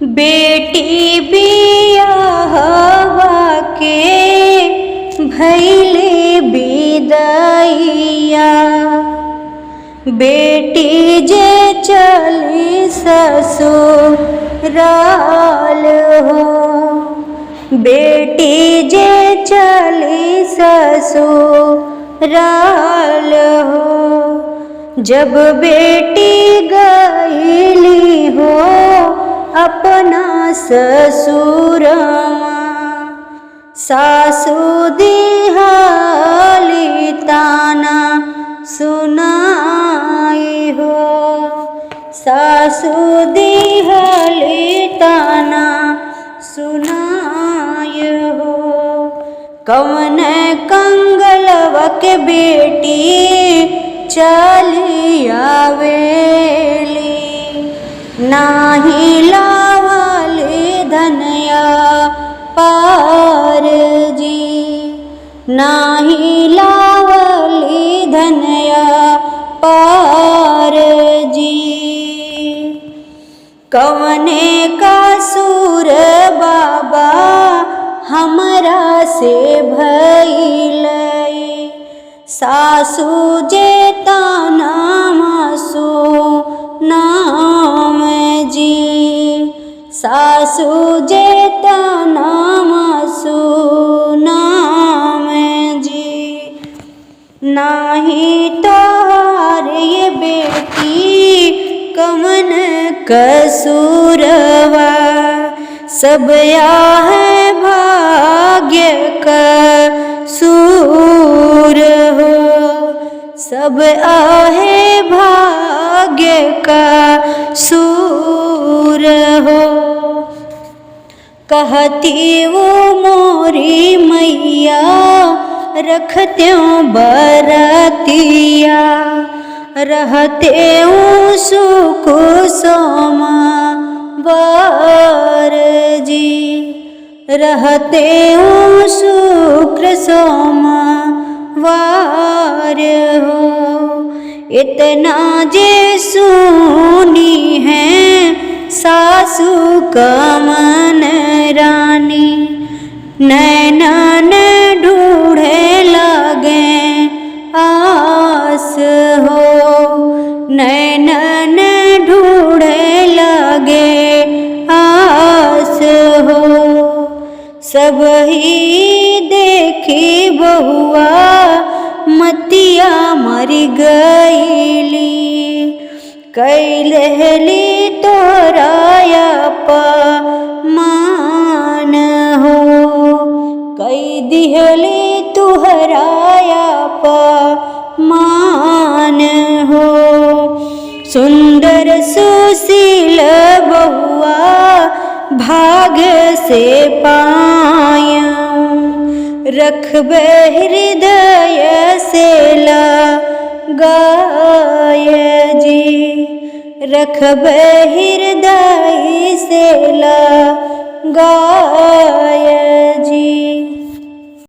बेटी बियाहवा के भइले बिदाइया, बेटी जे चली ससुराल हो, बेटी जे चली ससुराल हो। जब बेटी गईली हो अपना ससुरवा, सासु दिहाली ताना सुनाई हो, सासु दिहाली ताना सुनाई हो। कवन कंगलवा के बेटी चली आवेली, नाही लावली धनया पार जी, नाही लावली धनया पार जी। कवने का सूर बाबा हमरा से भइलई, सासु जे ताना मासु नाम जी, सासु जे ताना मासु नाम जी। नाही तोहार ये बेटी कवन कसूरवा, सब आहे भाग्य कसूर हो, सब आहे भाग्य कसूर हो। कहती वो मोरी मैया रखत्यों बरतिया, रहते सुख सोमा वर जी, रहते शुक्र सोमा वार हो। इतना जे सुनी है सासु कमन रानी, नैनन ढूढ़े लगे आस हो, नैनन ढूढ़े लगे आस हो। सब ही देखी बहुआ मतिया मर गईली, कैलहली तोराया मान हो, कई दिहली तुहराया मान हो। सुंदर सुशील बहुआ भाग्य से पायूं, रखबे हृदय से लगाय जी, रखबे हृदय से लगाय जी।